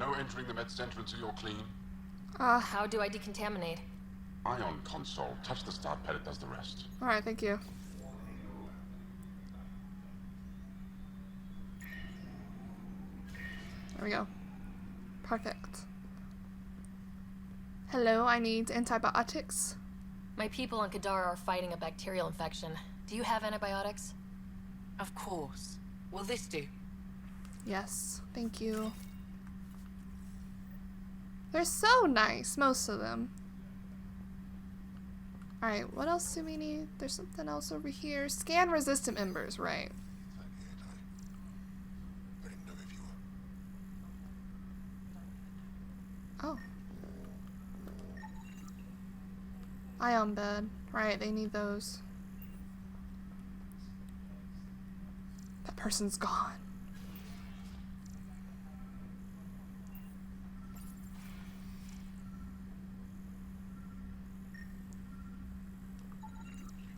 No entering the med center until you're clean. How do I decontaminate? Ion console. Touch the start pad, it does the rest. Alright, thank you. There we go. Perfect. Hello, I need antibiotics. My people on Kadara are fighting a bacterial infection. Do you have antibiotics? Of course. Will this do? Yes, thank you. They're so nice, most of them. Alright, what else do we need? There's something else over here. Scan resistant members, right. Oh. Ion bed. Right, they need those. That person's gone.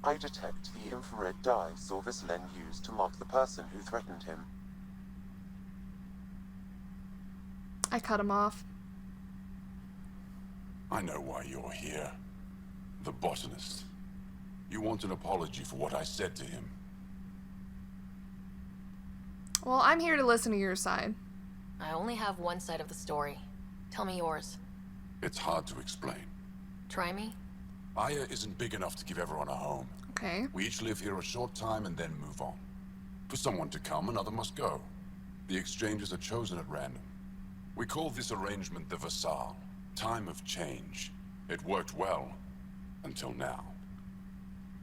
I detect the infrared dye Sorvis Len used to mark the person who threatened him. I cut him off. I know why you're here. The botanist. You want an apology for what I said to him. Well, I'm here to listen to your side. I only have one side of the story. Tell me yours. It's hard to explain. Try me? Aya isn't big enough to give everyone a home. Okay. We each live here a short time and then move on. For someone to come, another must go. The exchanges are chosen at random. We call this arrangement the Vassal. Time of change. It worked well. Until now.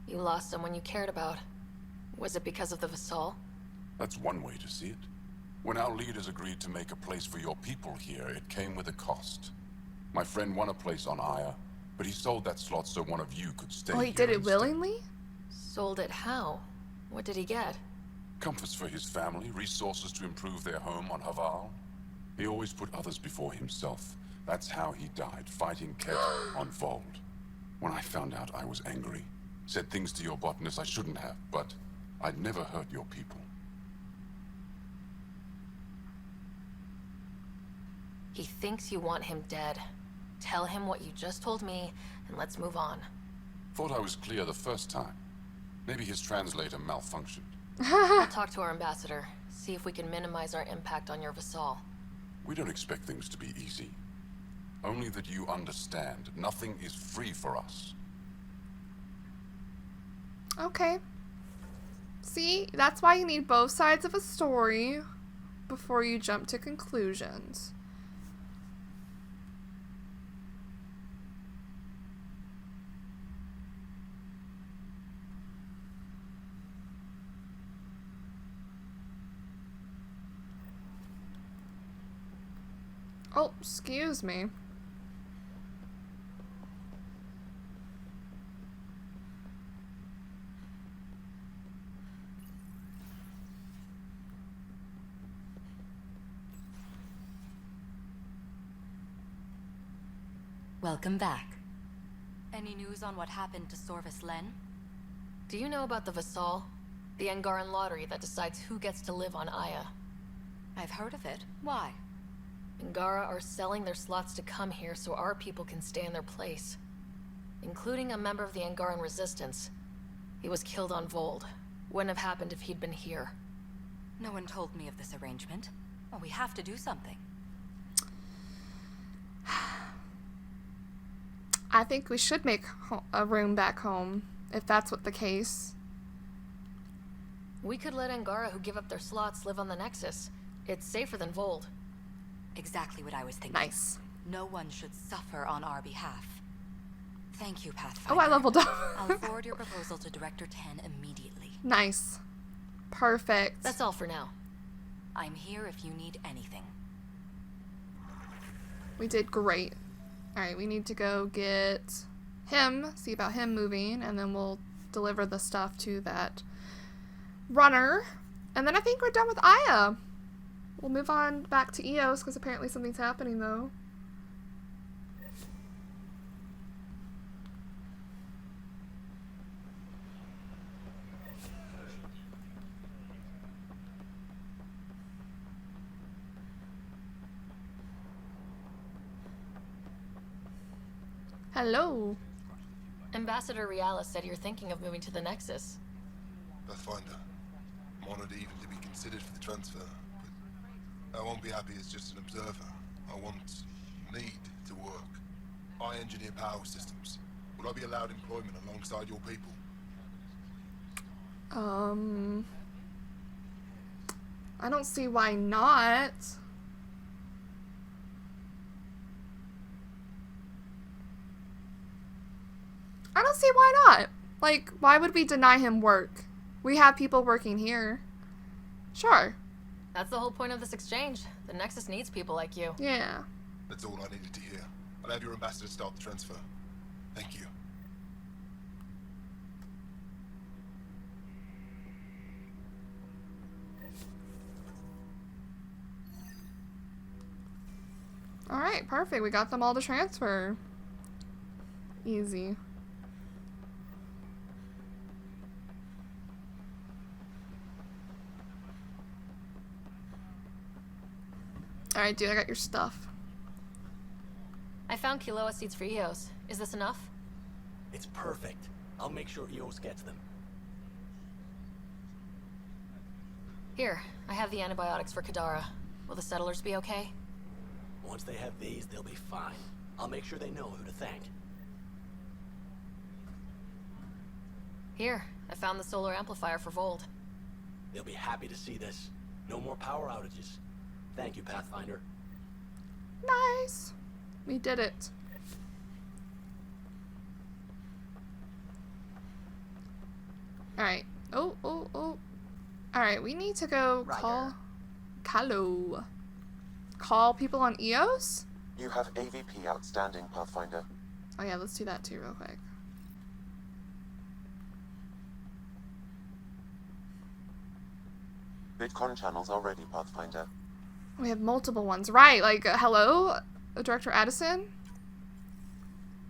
You lost someone you cared about. Was it because of the Vassal? That's one way to see it. When our leaders agreed to make a place for your people here, it came with a cost. My friend won a place on Aya, but he sold that slot so one of you could stay Oh, he here did it instead. willingly? Sold it how? What did he get? Comforts for his family, resources to improve their home on Haval. He always put others before himself. That's how he died, fighting Ket on Vold. When I found out, I was angry. Said things to your botanist I shouldn't have, but I'd never hurt your people. He thinks you want him dead. Tell him what you just told me, and let's move on. Thought I was clear the first time. Maybe his translator malfunctioned. I'll talk to our ambassador, see if we can minimize our impact on your Vassal. We don't expect things to be easy. Only that you understand, nothing is free for us. Okay. See, that's why you need both sides of a story before you jump to conclusions. Oh, excuse me. Welcome back. Any news on what happened to Sorvis Len? Do you know about the Vassal? The Angaran lottery that decides who gets to live on Aya. I've heard of it. Why? Angara are selling their slots to come here so our people can stay in their place. Including a member of the Angaran resistance. He was killed on Vold. Wouldn't have happened if he'd been here. No one told me of this arrangement. Well, we have to do something. I think we should make a room back home, if that's what the case. We could let Angara who give up their slots live on the Nexus. It's safer than Vold. Exactly what I was thinking. Nice. No one should suffer on our behalf. Thank you, Pathfinder. Oh, I leveled up. I'll forward your proposal to Director 10 immediately. Nice. Perfect. That's all for now. I'm here if you need anything. We did great. Alright, we need to go get him, see about him moving, and then we'll deliver the stuff to that runner. And then I think we're done with Aya. We'll move on back to Eos, because apparently something's happening, though. Hello. Ambassador Realis said you're thinking of moving to the Nexus. Pathfinder. I'm honored even to be considered for the transfer, but I won't be happy as just an observer. I need to work. I engineer power systems. Would I be allowed employment alongside your people? I don't see why not. I don't see why not. Like, why would we deny him work? We have people working here. Sure. That's the whole point of this exchange. The Nexus needs people like you. Yeah. That's all I needed to hear. I'll have your ambassador start the transfer. Thank you. Alright, perfect. We got them all to transfer. Easy. Alright, dude, I got your stuff. I found Kiloa seeds for Eos. Is this enough? It's perfect. I'll make sure Eos gets them. Here, I have the antibiotics for Kadara. Will the settlers be okay? Once they have these, they'll be fine. I'll make sure they know who to thank. Here, I found the solar amplifier for Vold. They'll be happy to see this. No more power outages. Thank you, Pathfinder. Nice. We did it. Alright. Oh. Alright, we need to go call people on Eos? You have AVP outstanding, Pathfinder. Oh yeah, let's do that too real quick. Bitcon channels are ready, Pathfinder. We have multiple ones. Right, like, hello? Director Addison?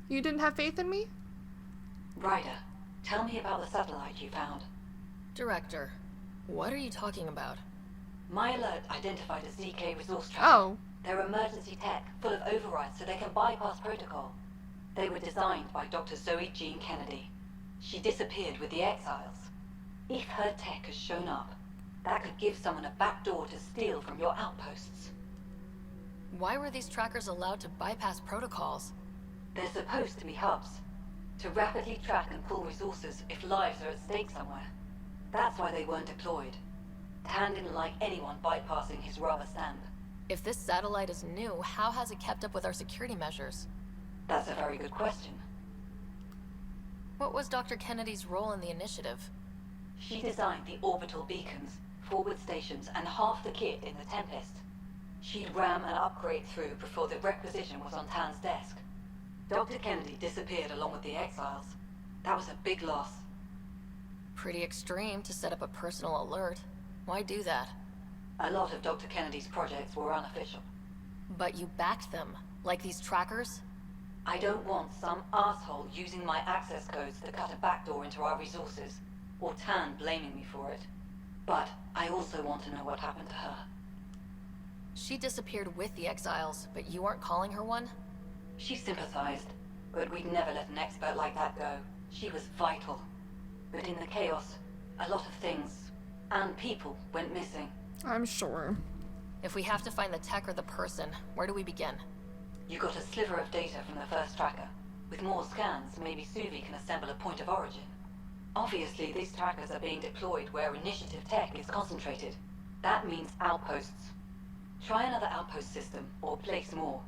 You didn't have faith in me? Ryder, tell me about the satellite you found. Director, what are you talking about? My alert identified a ZK resource tracker. Oh. They're emergency tech, full of overrides so they can bypass protocol. They were designed by Dr. Zoe Jean Kennedy. She disappeared with the Exiles. If her tech has shown up, that could give someone a backdoor to steal from your outposts. Why were these trackers allowed to bypass protocols? They're supposed to be hubs, to rapidly track and pull resources if lives are at stake somewhere. That's why they weren't deployed. Tan didn't like anyone bypassing his rubber stamp. If this satellite is new, how has it kept up with our security measures? That's a very good question. What was Dr. Kennedy's role in the initiative? She designed the orbital beacons, forward stations, and half the kit in the Tempest. She'd ram an upgrade through before the requisition was on Tan's desk. Dr. Kennedy disappeared along with the Exiles. That was a big loss. Pretty extreme to set up a personal alert. Why do that? A lot of Dr. Kennedy's projects were unofficial. But you backed them, like these trackers? I don't want some asshole using my access codes to cut a backdoor into our resources, or Tan blaming me for it. But I also want to know what happened to her. She disappeared with the Exiles, but you aren't calling her one? She sympathized, but we'd never let an expert like that go. She was vital. But in the chaos, a lot of things, and people, went missing. I'm sure. If we have to find the tech or the person, where do we begin? You got a sliver of data from the first tracker. With more scans, maybe Suvi can assemble a point of origin. Obviously, these trackers are being deployed where initiative tech is concentrated. That means outposts. Try another outpost system, or place more.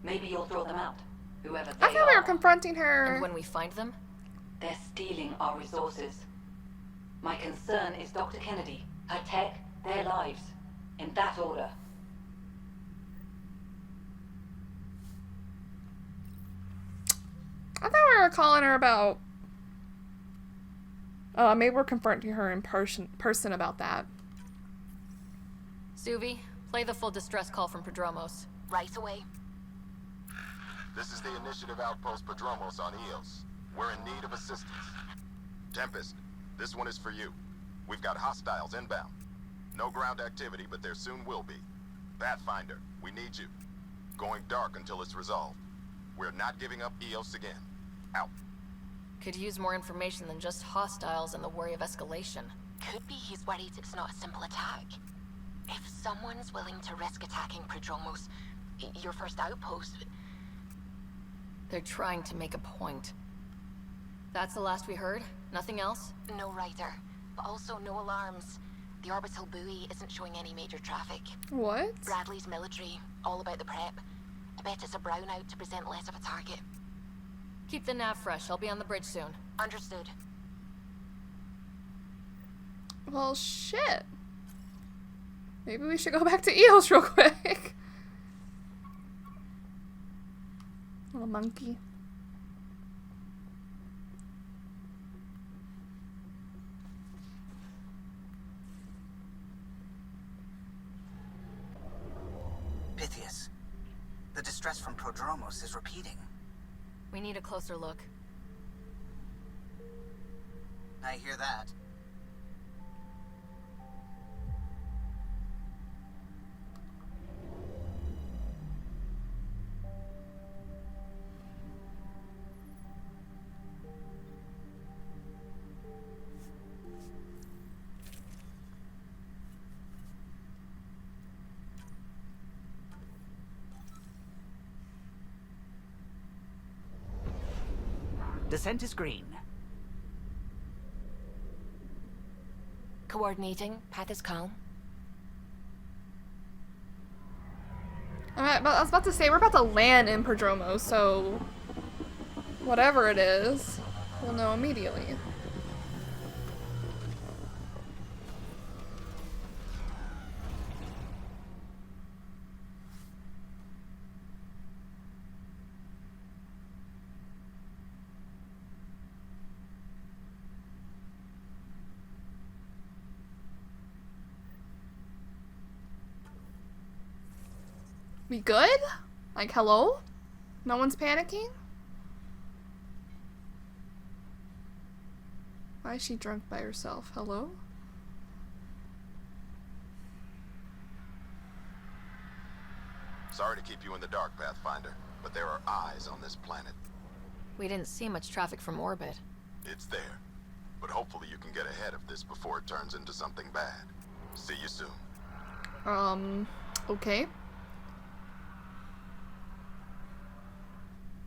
Maybe you'll draw them out, whoever they I thought we were are. confronting her. And when we find them? They're stealing our resources. My concern is Dr. Kennedy, her tech, their lives. In that order. I thought we were calling her about... maybe we're confronting her in person about that. Suvi, play the full distress call from Prodromos. Right away. This is the Initiative Outpost Prodromos on Eos. We're in need of assistance. Tempest, this one is for you. We've got hostiles inbound. No ground activity, but there soon will be. Pathfinder, we need you. Going dark until it's resolved. We're not giving up Eos again. Out. Could use more information than just hostiles and the worry of escalation. Could be he's worried it's not a simple attack. If someone's willing to risk attacking Prodromos, your first outpost... They're trying to make a point. That's the last we heard? Nothing else? No Ryder, but also no alarms. The orbital buoy isn't showing any major traffic. What? Bradley's military, all about the prep. I bet it's a brownout to present less of a target. Keep the nav fresh. I'll be on the bridge soon. Understood. Well, shit. Maybe we should go back to Eos real quick. Little monkey. Pythias, the distress from Prodromos is repeating. We need a closer look. I hear that. Descent is green. Coordinating. Path is calm. Alright, but I was about to say, we're about to land in Prodromos, so... whatever it is, we'll know immediately. We good? Like, hello? No one's panicking? Why is she drunk by herself? Hello? Sorry to keep you in the dark, Pathfinder, but there are eyes on this planet. We didn't see much traffic from orbit. It's there, but hopefully you can get ahead of this before it turns into something bad. See you soon. Okay.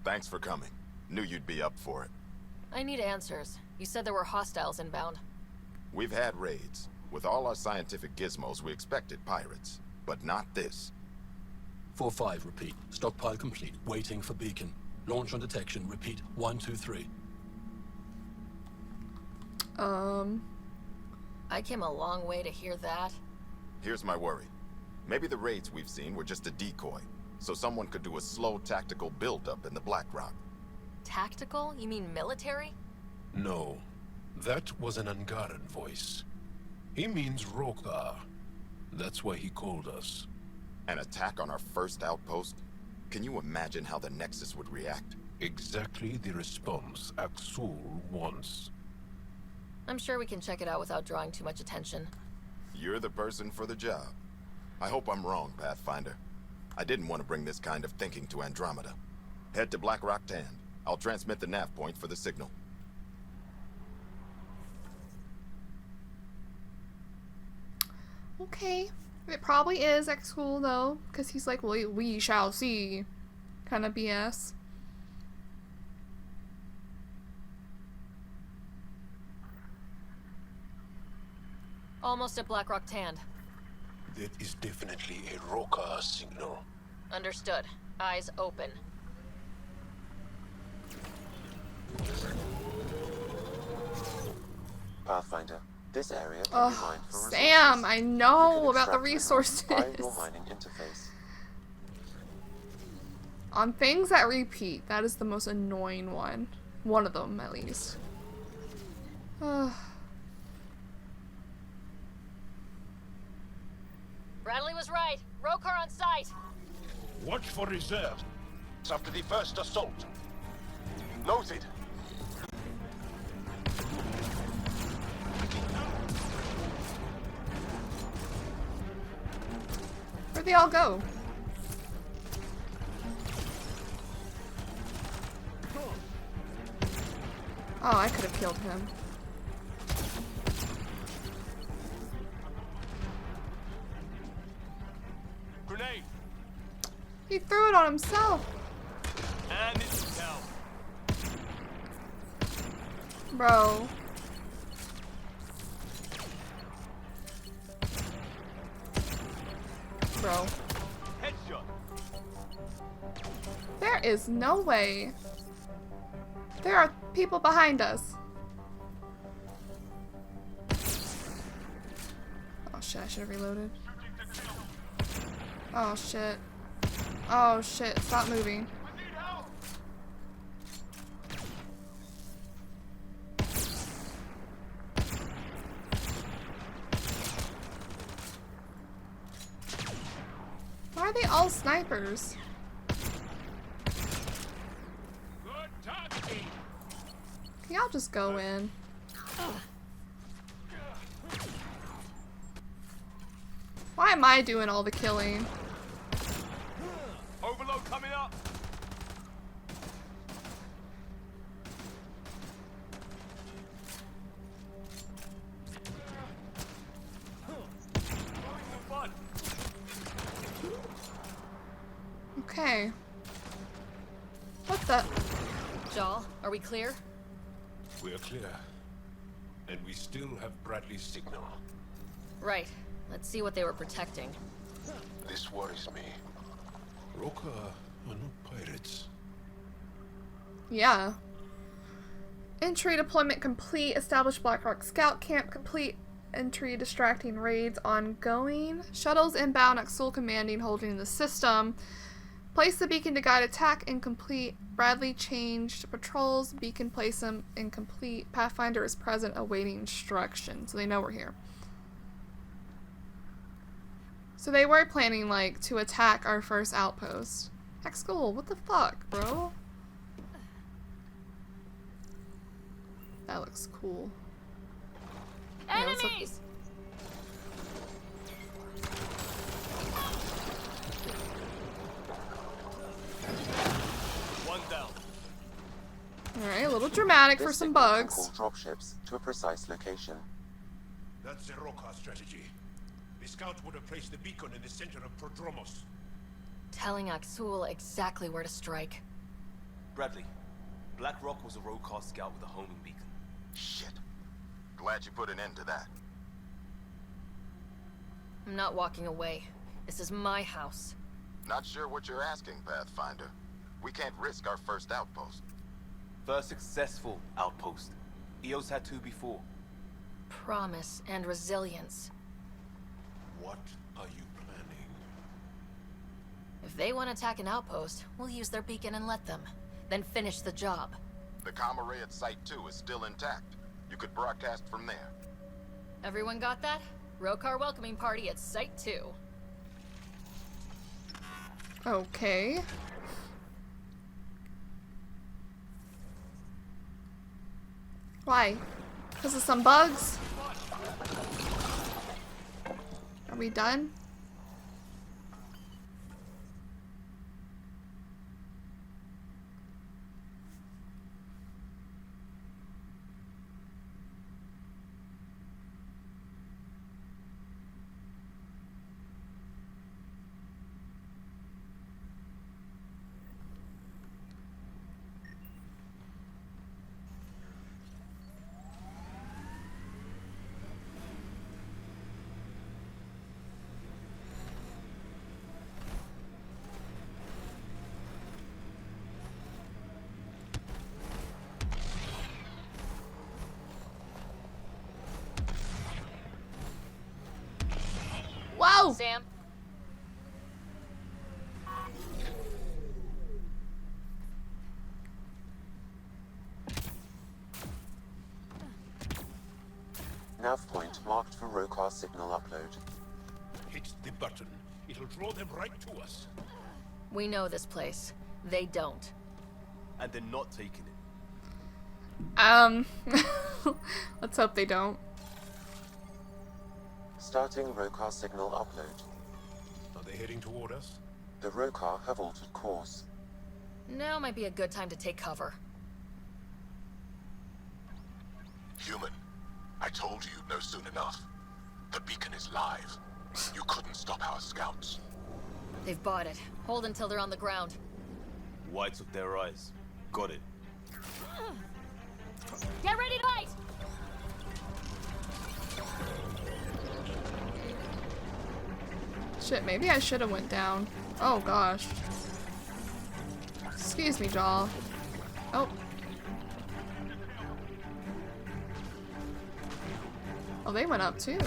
Thanks for coming. Knew you'd be up for it. I need answers. You said there were hostiles inbound. We've had raids. With all our scientific gizmos, we expected pirates. But not this. 4-5, repeat. Stockpile complete. Waiting for beacon. Launch on detection. Repeat. 1, 2, 3. I came a long way to hear that. Here's my worry. Maybe the raids we've seen were just a decoy, so someone could do a slow tactical build-up in the Black Rock. Tactical? You mean military? No, that was an Angaran voice. He means Rokar. That's why he called us. An attack on our first outpost? Can you imagine how the Nexus would react? Exactly the response Axul wants. I'm sure we can check it out without drawing too much attention. You're the person for the job. I hope I'm wrong, Pathfinder. I didn't want to bring this kind of thinking to Andromeda. Head to Black Rock Tand. I'll transmit the nav point for the signal. Okay. It probably is X-School, though, because he's like, well, we shall see. Kind of BS. Almost at Black Rock Tand. That is definitely a Rokar signal. Understood. Eyes open. Pathfinder, this area can be Oh, mined for Sam, resources. I You know can about the extract them resources. via your mining interface. On things that repeat, that is the most annoying one. One of them, at least. Bradley was right. Rokar on site. Watch for reserves after the first assault. Noted. Where'd they all go? Oh, I could have killed him. Grenade! He threw it on himself. And it's down. Bro. Bro. Headshot. There is no way. There are people behind us. Oh shit, I should have reloaded. Oh shit. Oh shit, stop moving. Why are they all snipers? Can y'all just go in? Why am I doing all the killing? Overload coming up. Okay. What the? Jal, are we clear? We're clear. And we still have Bradley's signal. Right. Let's see what they were protecting. This worries me. Roka are not pirates. Yeah. Entry deployment complete. Establish Blackrock Scout Camp complete. Entry distracting raids ongoing. Shuttles inbound. Axul commanding holding the system. Place the beacon to guide attack incomplete. Bradley changed patrols. Beacon place them incomplete. Pathfinder is present awaiting instruction. So they know we're here. So they were planning, like, to attack our first outpost. Heck school, what the fuck, bro? That looks cool. Enemies! One down. Alright, a little dramatic for some bugs. Call dropships to a precise location. That's the Roka strategy. The scout would have placed the beacon in the center of Prodromos. Telling Axul exactly where to strike. Bradley, Black Rock was a Rokar scout with a homing beacon. Shit. Glad you put an end to that. I'm not walking away. This is my house. Not sure what you're asking, Pathfinder. We can't risk our first outpost. First successful outpost. EOS had two before. Promise and resilience. What are you planning? If they want to attack an outpost, we'll use their beacon and let them. Then finish the job. The comm array at Site 2 is still intact. You could broadcast from there. Everyone got that? Rokar welcoming party at Site 2. Okay. Why? Because of some bugs? Are we done? Wow! Sam? Nav point marked for Rokar signal upload. Hit the button. It'll draw them right to us. We know this place. They don't. And they're not taking it. Let's hope they don't. Starting Rokar signal upload. Are they heading toward us? The Rokar have altered course. Now might be a good time to take cover. Human, I told you you'd know soon enough. The beacon is live. You couldn't stop our scouts. They've bought it. Hold until they're on the ground. Why took their eyes? Got it. Get ready to fight! Shit, maybe I should have went down. Oh gosh. Excuse me, Jaw. Oh. Oh, they went up too.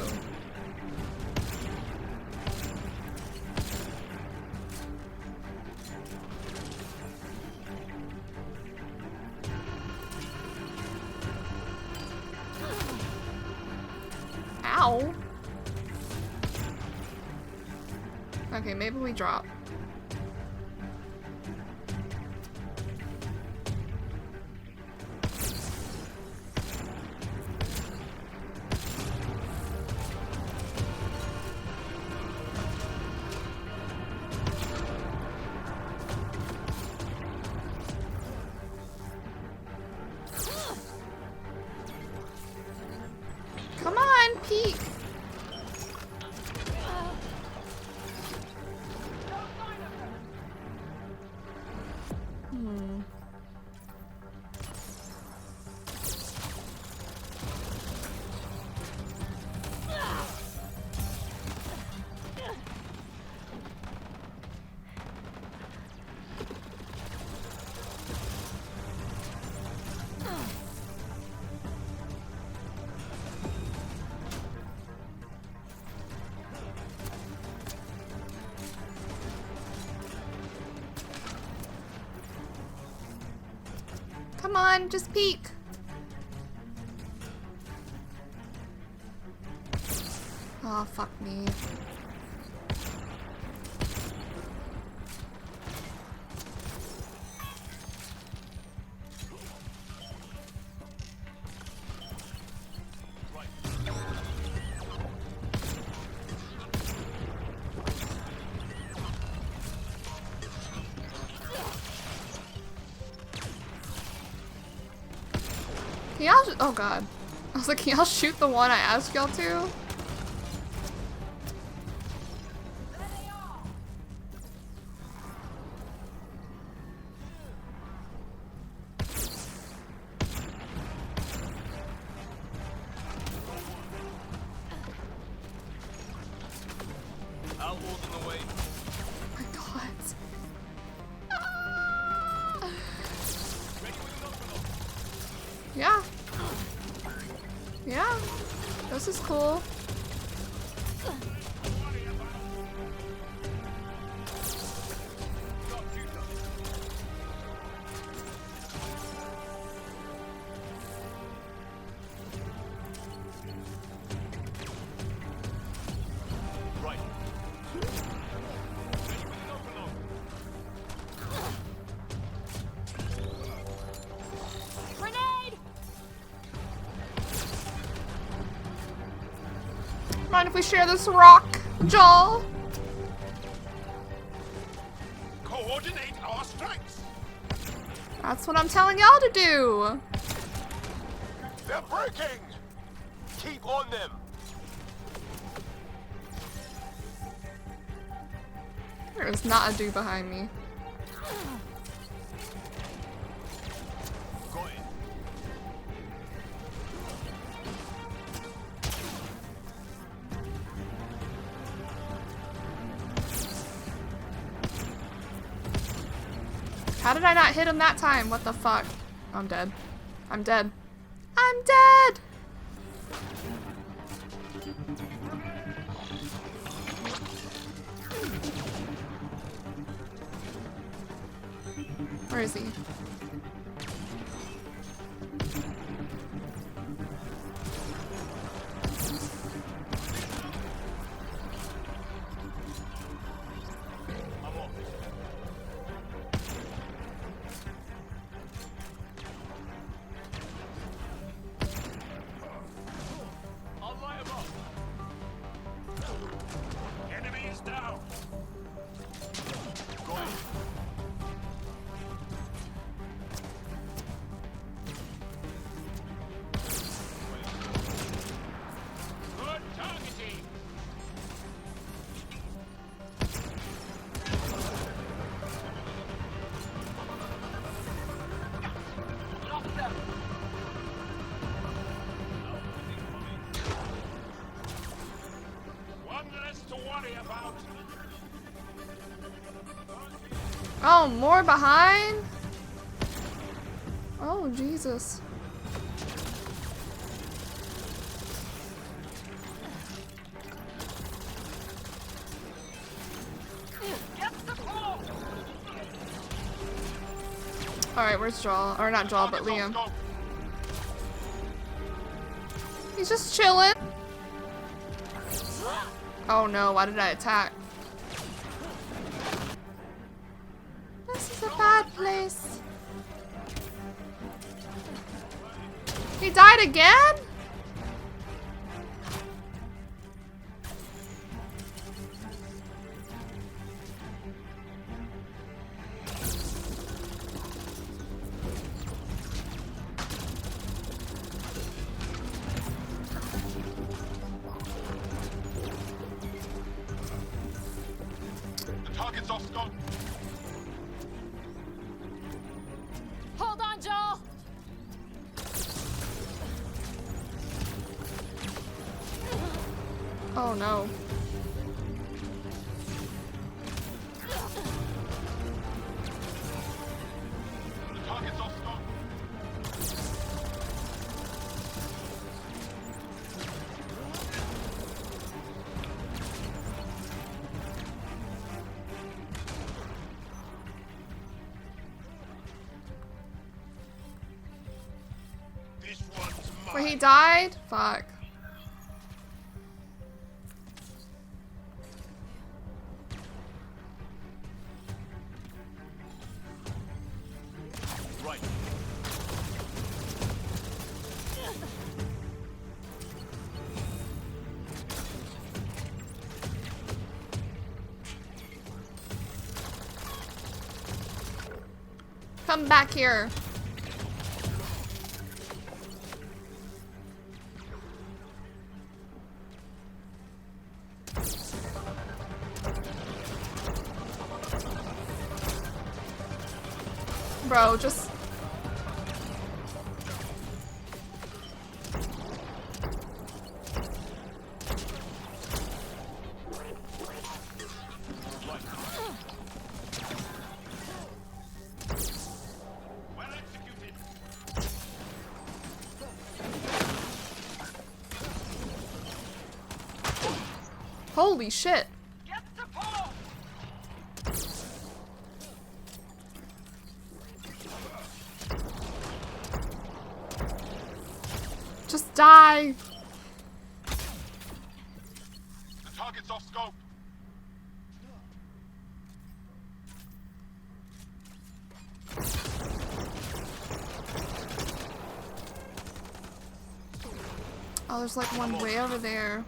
Ow. Okay, maybe we drop. Come on, peek. Come on, just peek. Oh, fuck me. Can y'all oh god. I was like, can y'all shoot the one I asked y'all to? Outlaws in the way. Oh my god. Yeah. Yeah. This is cool. Right. Grenade! Mind if we share this rock, Joel? Coordinate our strikes. That's what I'm telling y'all to do. They're breaking! Keep on them! There is not a dude behind me. Got it. How did I not hit him that time? What the fuck? I'm dead. I'm dead. I'm dead! Where is he? I'll light him up. Enemy is down. Got it. Oh, more behind? Oh, Jesus. Alright, where's Jaw? Or not Jaw, but Liam. He's just chilling. Oh no, why did I attack? This is a bad place. He died again? Target's off scope. Hold on, Joel! Oh no. Target's off scope. This one's mine. Where he died? Fuck. Right. Come back here. Bro, just... Well executed. Holy shit. Get support. Just die. The target's off scope. Oh, there's like one way over there.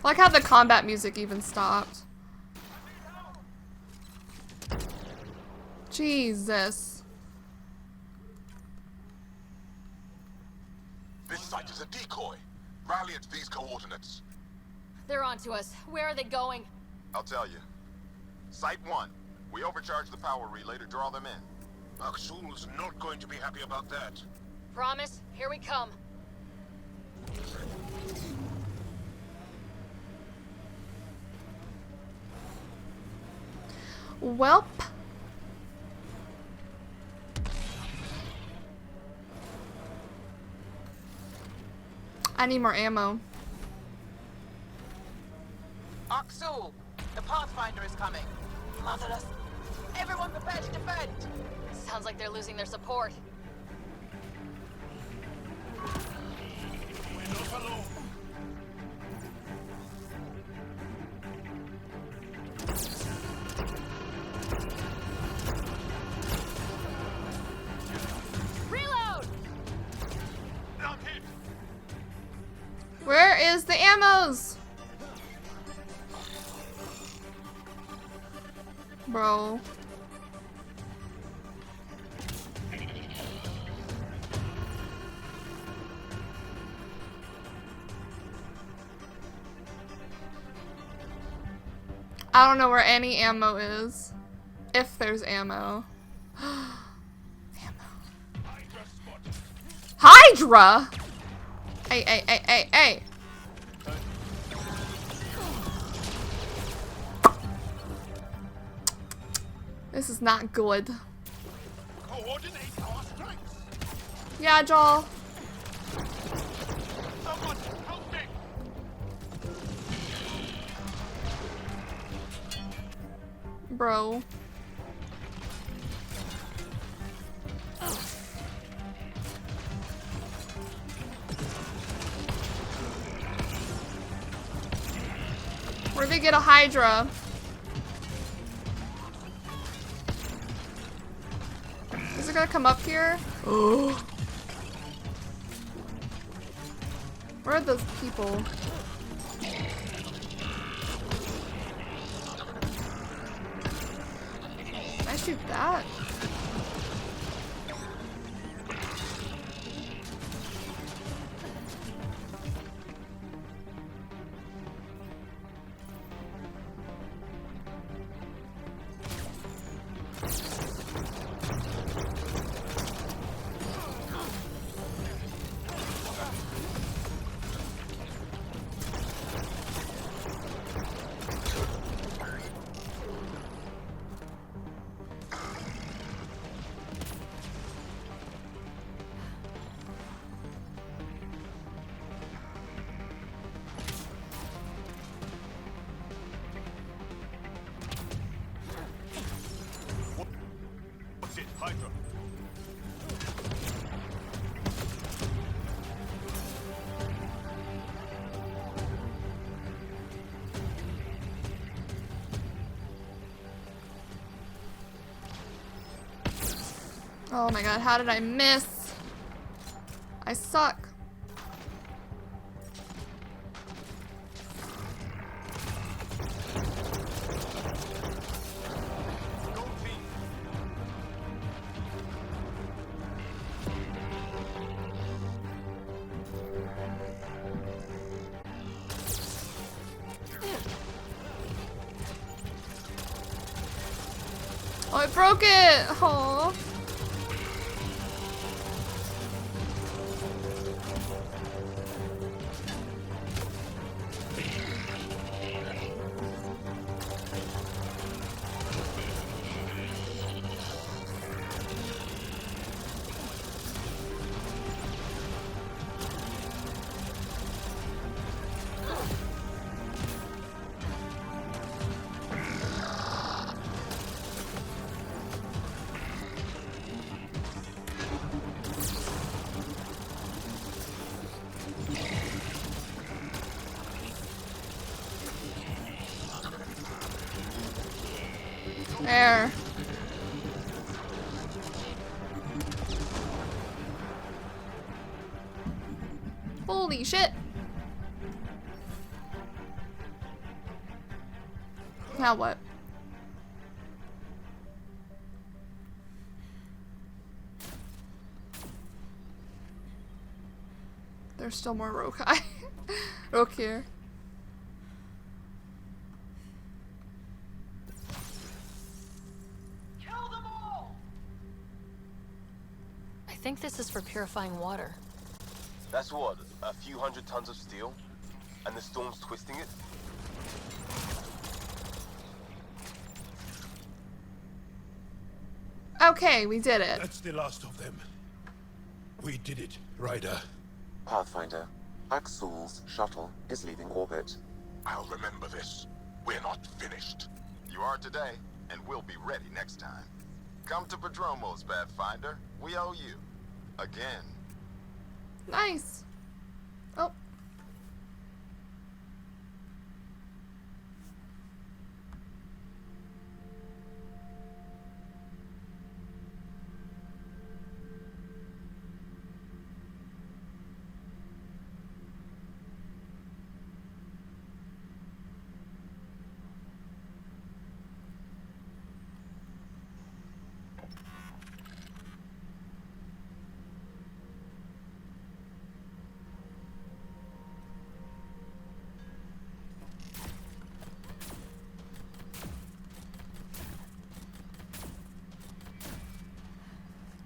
I like how the combat music even stopped. Jesus. This site is a decoy. Rally at these coordinates. They're onto us. Where are they going? I'll tell you. Site 1. We overcharge the power relay to draw them in. Maxul's not going to be happy about that. Promise? Here we come. Welp. I need more ammo. Axul, the Pathfinder is coming. Motherless. Everyone prepare to defend. Sounds like they're losing their support. We're not alone. Reload! Not hit. Where is the ammos? Bro. I don't know where any ammo is. If there's ammo. Ammo. Hydra Hydra! Hey. This is not good. Coordinate our strikes. Yeah, Joel. Someone help me. Bro. Where'd they get a Hydra? Is it gonna come up here? Oh. Where are those people? Can I shoot that? What's it, Hydra? Oh my god, how did I miss? I suck. Oh, I broke it! Aww. There. Holy shit. Now what? There's still more Rokai. Roke here. I think this is for purifying water. That's what, a few hundred tons of steel? And the storm's twisting it? Okay, we did it. That's the last of them. We did it, Ryder. Pathfinder, Axel's shuttle is leaving orbit. I'll remember this. We're not finished. You are today, and we'll be ready next time. Come to Prodromos, Pathfinder. We owe you. Again. Nice. Oh.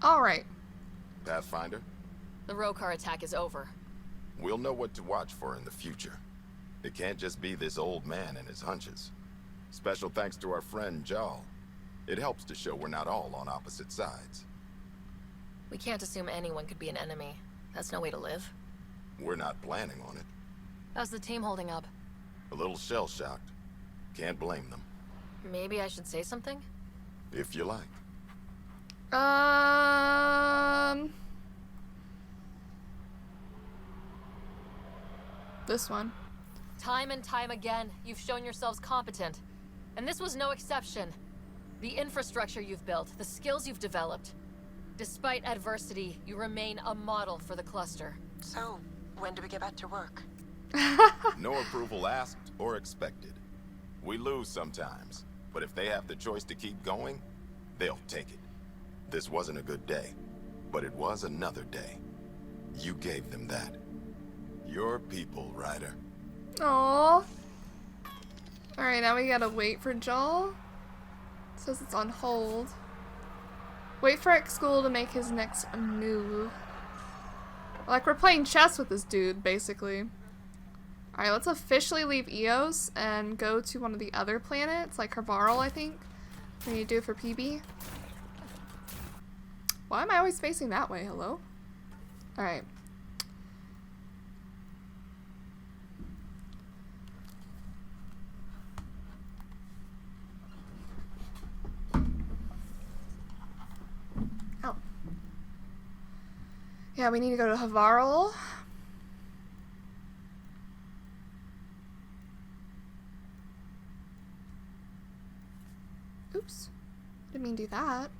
All right. Pathfinder, The Rokar attack is over. We'll know what to watch for in the future. It can't just be this old man and his hunches. Special thanks to our friend Jal. It helps to show we're not all on opposite sides. We can't assume anyone could be an enemy. That's no way to live. We're not planning on it. How's the team holding up? A little shell-shocked. Can't blame them. Maybe I should say something? If you like. This one. Time and time again, you've shown yourselves competent. And this was no exception. The infrastructure you've built, the skills you've developed. Despite adversity, you remain a model for the cluster. So, when do we get back to work? No approval asked or expected. We lose sometimes, but if they have the choice to keep going, they'll take it. This wasn't a good day, but it was another day. You gave them that. Your people, Ryder. Aww. Alright, now we gotta wait for Jal. It says it's on hold. Wait for X-School to make his next move. Like, we're playing chess with this dude, basically. Alright, let's officially leave Eos and go to one of the other planets, like Havarl, I think. We need to do it for PB. Why am I always facing that way? Hello? Alright. Oh. Yeah, we need to go to Havarl. Oops. Didn't mean to do that.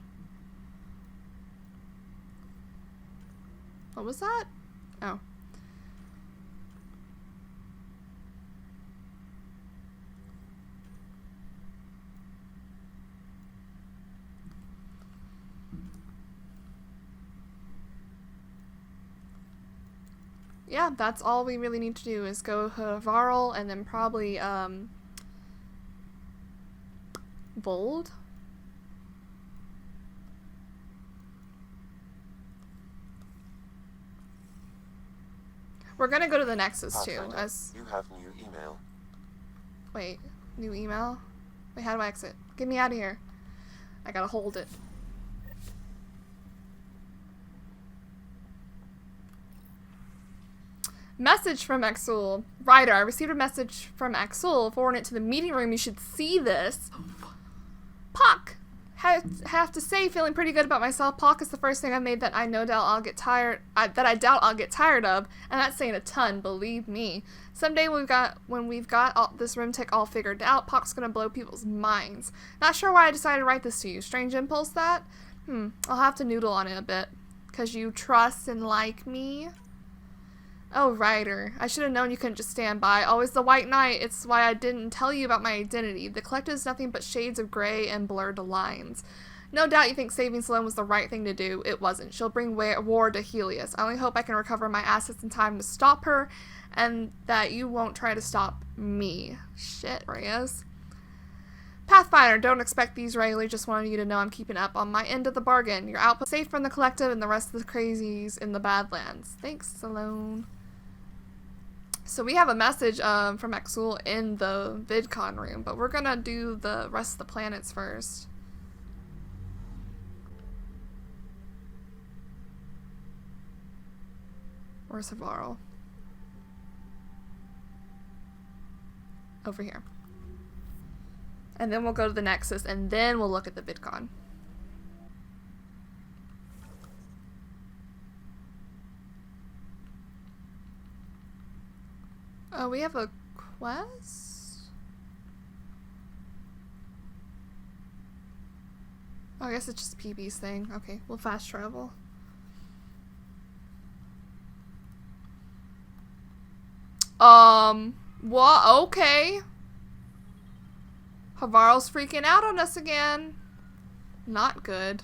What was that? Oh. Yeah, that's all we really need to do is go to Varl and then probably, Bold? We're gonna go to the Nexus too, Pathfinder, as... You have new email. Wait, new email? Wait, how do I exit? Get me out of here. I gotta hold it. Message from Exul. Ryder, I received a message from Exul. Forward it to the meeting room. You should see this. Puck! Have to say, feeling pretty good about myself. Puck is the first thing I made that I doubt I'll get tired of, and that's saying a ton, believe me. Someday when we've got this room tech all figured out, Puck's gonna blow people's minds. Not sure why I decided to write this to you. Strange impulse that? I'll have to noodle on it a bit. 'Cause you trust and like me? Oh, Ryder. I should have known you couldn't just stand by. Always the White Knight. It's why I didn't tell you about my identity. The Collective is nothing but shades of gray and blurred lines. No doubt you think saving Sloane was the right thing to do. It wasn't. She'll bring war to Heleus. I only hope I can recover my assets in time to stop her, and that you won't try to stop me. Shit, Reyes. Pathfinder, don't expect these regularly. Just wanted you to know I'm keeping up on my end of the bargain. Your output safe from the Collective and the rest of the crazies in the Badlands. Thanks, Sloane. So we have a message from Exul in the VidCon room, but we're gonna do the rest of the planets first. Where's Havarl? Over here. And then we'll go to the Nexus, and then we'll look at the VidCon. Oh, we have a quest? Oh, I guess it's just PB's thing. Okay, we'll fast travel. What? Okay. Havarl's freaking out on us again. Not good.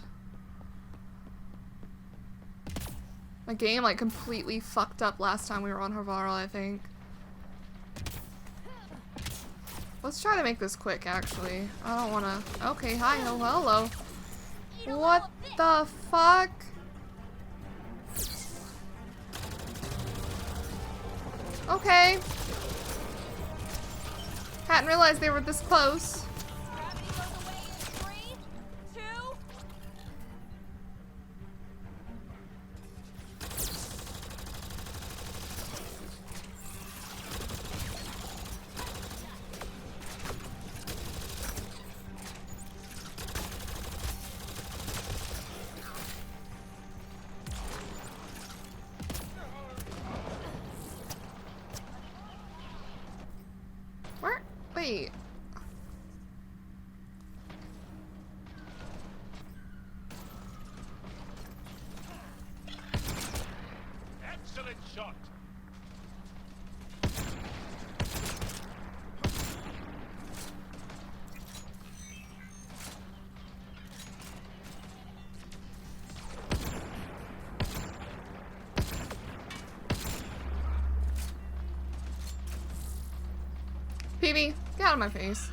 My game, like, completely fucked up last time we were on Havarl, I think. Let's try to make this quick, actually. I don't wanna... Okay, hi, hello. What the fuck? Okay. Hadn't realized they were this close. Where? Wait. Excellent shot. PB, get out of my face.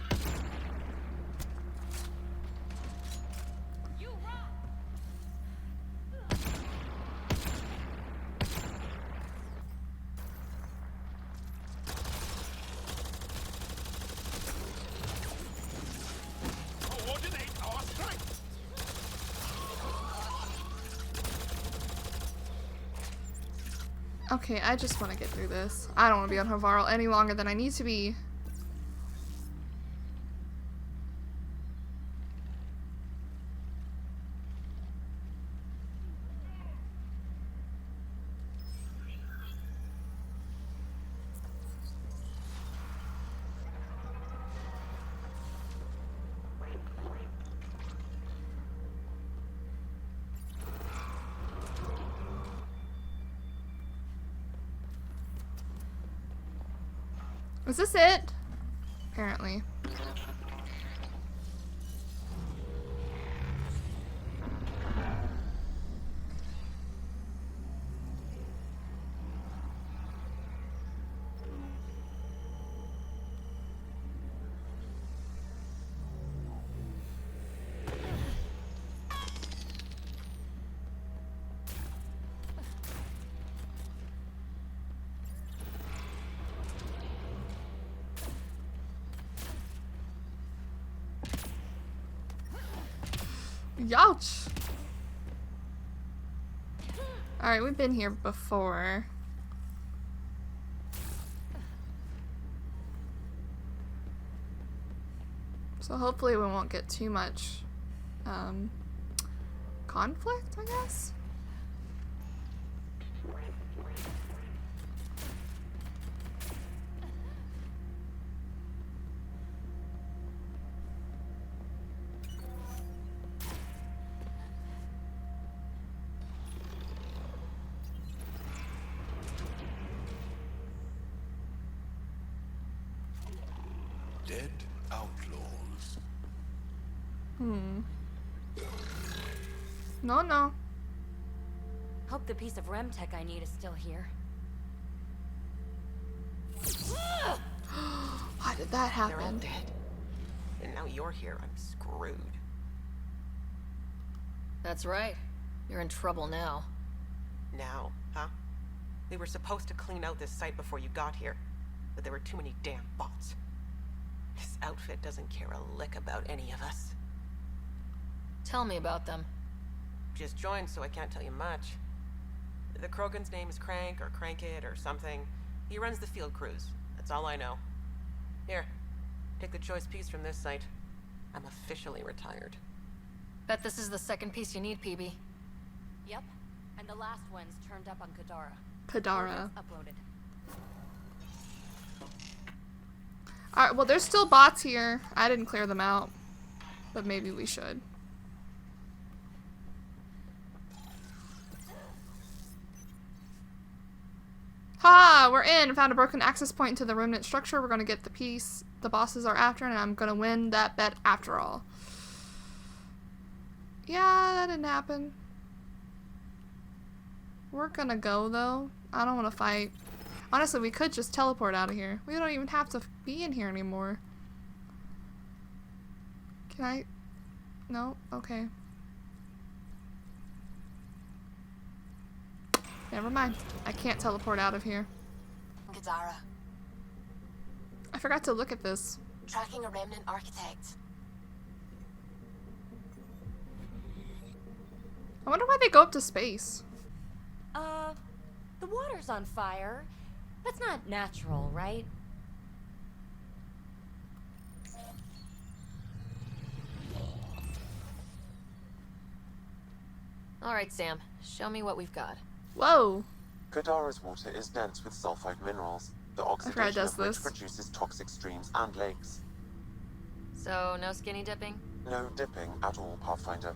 Coordinate our strength. Okay, I just want to get through this. I don't want to be on Havarl any longer than I need to be. Is this it? Apparently. Youch! Alright, we've been here before. So hopefully we won't get too much conflict, I guess? Dead outlaws. No. Hope the piece of Remtech I need is still here. Why did that happen? They're all dead. And now you're here. I'm screwed. That's right. You're in trouble now. Now, huh? We were supposed to clean out this site before you got here, but there were too many damn bots. This outfit doesn't care a lick about any of us. Tell me about them. Just joined, so I can't tell you much. The Krogan's name is Crank, or Crankit, or something. He runs the field crews. That's all I know. Here, take the choice piece from this site. I'm officially retired. Bet this is the second piece you need, PB. Yep, and the last one's turned up on Kadara. Kadara. Uploaded. Alright, well there's still bots here. I didn't clear them out. But maybe we should. Ha! We're in! Found a broken access point to the remnant structure. We're gonna get the piece the bosses are after, and I'm gonna win that bet after all. Yeah, that didn't happen. We're gonna go, though. I don't want to fight. Honestly, we could just teleport out of here. We don't even have to be in here anymore. Can I? No? Okay. Never mind. I can't teleport out of here. Gadara. I forgot to look at this. Tracking a remnant architect. I wonder why they go up to space. The water's on fire. That's not natural, right? Alright, Sam. Show me what we've got. Whoa. Kadara's water is dense with sulfide minerals, the oxidation of which produces toxic streams and lakes. So, no skinny dipping? No dipping at all, Pathfinder.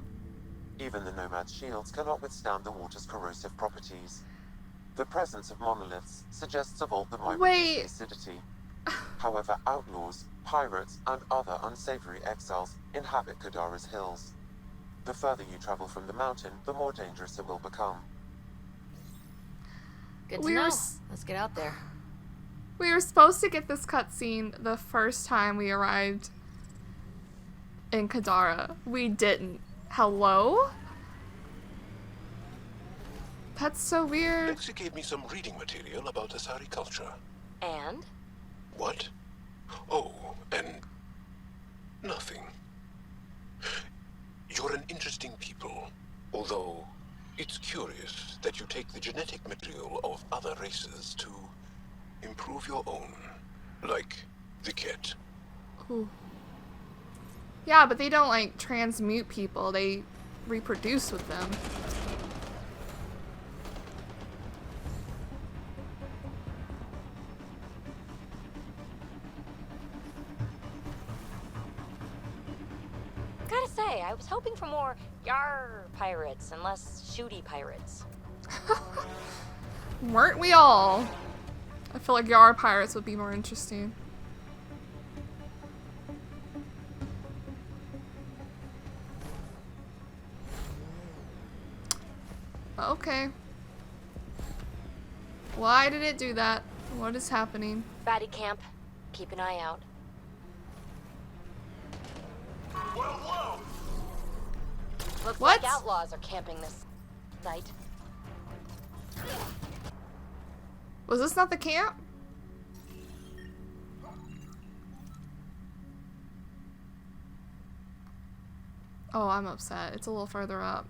Even the Nomad's shields cannot withstand the water's corrosive properties. The presence of monoliths suggests a vault that might reduce acidity. However, outlaws, pirates, and other unsavory exiles inhabit Kadara's hills. The further you travel from the mountain, the more dangerous it will become. Good to know. Let's get out there. We were supposed to get this cutscene the first time we arrived in Kadara. We didn't. Hello? That's so weird. Lexi gave me some reading material about Asari culture. And? What? Oh, and nothing. You're an interesting people, although it's curious that you take the genetic material of other races to improve your own, like the Ket. Ooh. Yeah, but they don't, like, transmute people. They reproduce with them. Gotta say, I was hoping for more yar pirates and less shooty pirates. Weren't we all? I feel like Yar pirates would be more interesting. Okay. Why did it do that? What is happening? Baddie camp. Keep an eye out. Looks What? like outlaws are camping this site. Was this not the camp? Oh, I'm upset. It's a little further up.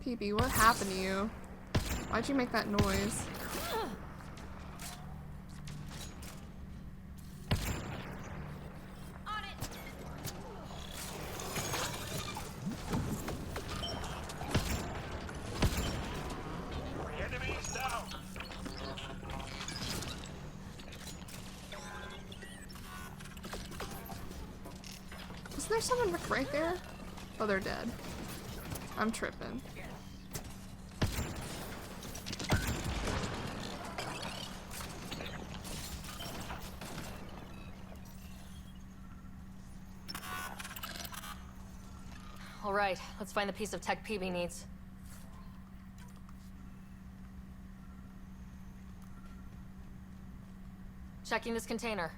PB, what happened to you? Why'd you make that noise? Isn't there someone right there? Oh, they're dead. I'm tripping. All right, let's find the piece of tech PB needs. Checking this container.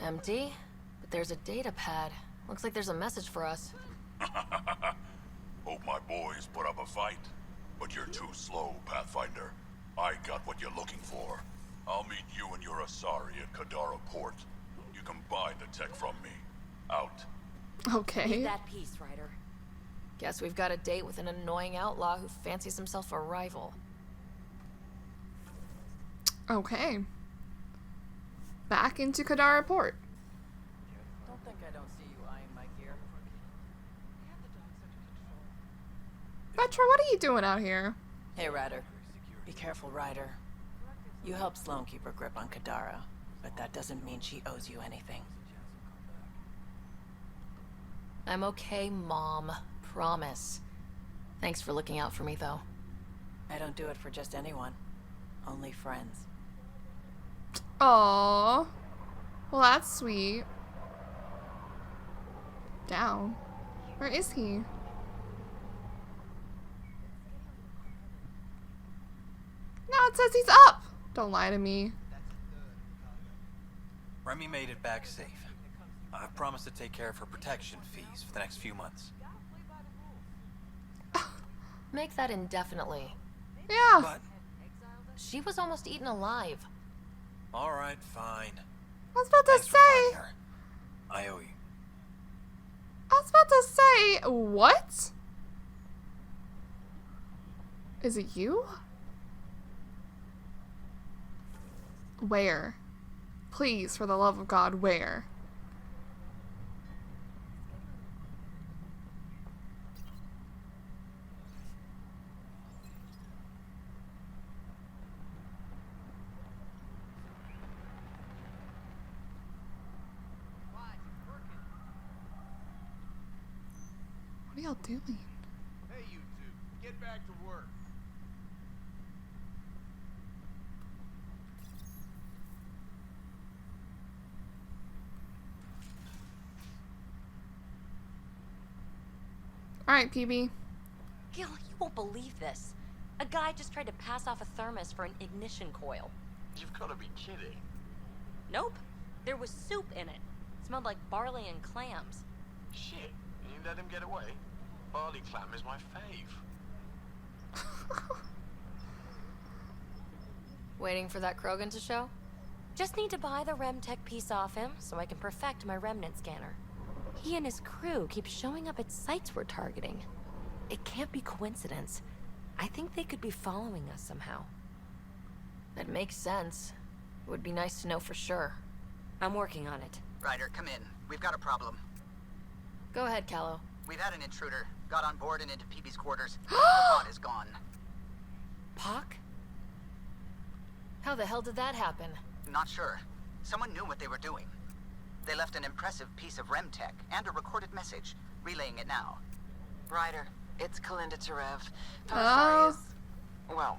Empty, but there's a data pad. Looks like there's a message for us. Hope my boys put up a fight, but you're too slow, Pathfinder. I got what you're looking for. I'll meet you and your Asari at Kadara Port. You can buy the tech from me. Out. Okay. Need that piece, Ryder. Guess we've got a date with an annoying outlaw who fancies himself a rival. Okay. Back into Kadara Port. Don't think I don't see you eyeing my gear. Petra, what are you doing out here? Hey, Ryder. Be careful, Ryder. You helped Sloane keep her grip on Kadara, but that doesn't mean she owes you anything. I'm okay, Mom. Promise. Thanks for looking out for me, though. I don't do it for just anyone. Only friends. Aww. Well, that's sweet. Down. Where is he? No, it says he's up. Don't lie to me. Remy made it back safe. I've promised to take care of her protection fees for the next few months. Make that indefinitely. Yeah. But she was almost eaten alive. All right, fine. I was about to say. I owe you. I was about to say, what? Is it you? Where? Please, for the love of God, where? What are y'all doing? Hey, you two, get back to work. Alright, PB. Gil, you won't believe this. A guy just tried to pass off a thermos for an ignition coil. You've got to be kidding. Nope. There was soup in it. Smelled like barley and clams. Shit, you let him get away? Barley clam is my fave. Waiting for that Krogan to show? Just need to buy the Remtech piece off him so I can perfect my remnant scanner. He and his crew keep showing up at sites we're targeting. It can't be coincidence. I think they could be following us somehow. That makes sense. It would be nice to know for sure. I'm working on it. Ryder, come in. We've got a problem. Go ahead, Callow. We've had an intruder. Got on board and into PB's quarters. The pod is gone. Pock? How the hell did that happen? Not sure. Someone knew what they were doing. They left an impressive piece of Remtech and a recorded message, relaying it now. Ryder, it's Kalinda Tarev. Well,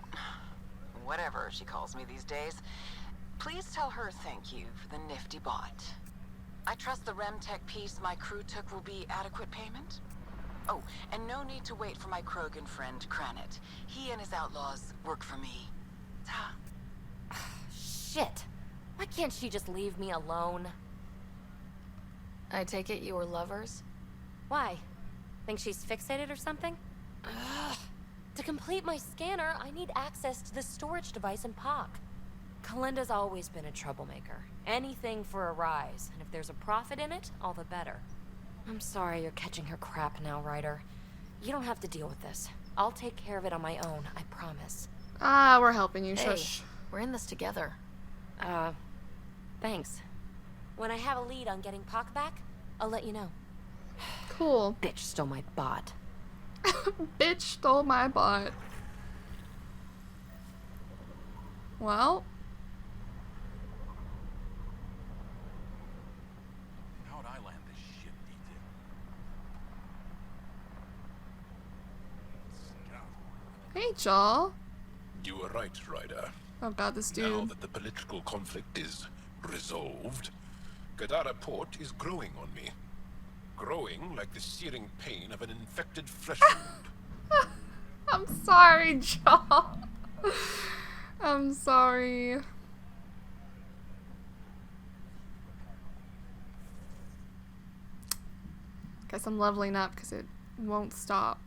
whatever she calls me these days. Please tell her thank you for the nifty bot. I trust the Remtech piece my crew took will be adequate payment. Oh, and no need to wait for my Krogan friend, Kranit. He and his outlaws work for me. Ta. Shit. Why can't she just leave me alone? I take it you were lovers? Why? Think she's fixated or something? Ugh. To complete my scanner, I need access to the storage device in POC. Kalinda's always been a troublemaker. Anything for a rise, and if there's a profit in it, all the better. I'm sorry you're catching her crap now, Ryder. You don't have to deal with this. I'll take care of it on my own, I promise. Ah, we're helping you, hey, shush. We're in this together. Thanks. When I have a lead on getting POC back, I'll let you know. Cool. Bitch stole my bot. Bitch stole my bot. Well. How'd I land this shit detail? Hey, Joel. You were right, Ryder. Oh god, this dude. Now that the political conflict is resolved, Gadara Port is growing on me. Growing like the searing pain of an infected flesh wound. I'm sorry, Joel. I'm sorry. Guess I'm leveling up because it won't stop.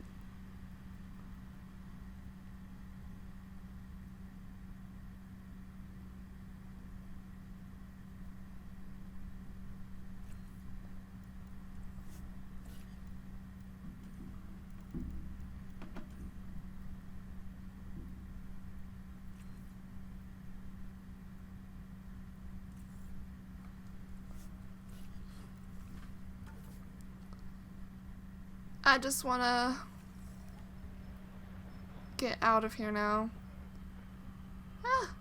I just wanna get out of here now. Ah.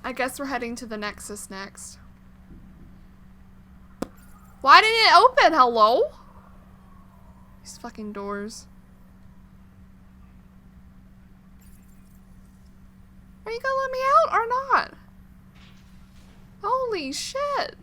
I guess we're heading to the Nexus next. Why didn't it open? Hello? These fucking doors. Are you gonna let me out or not? Holy shit.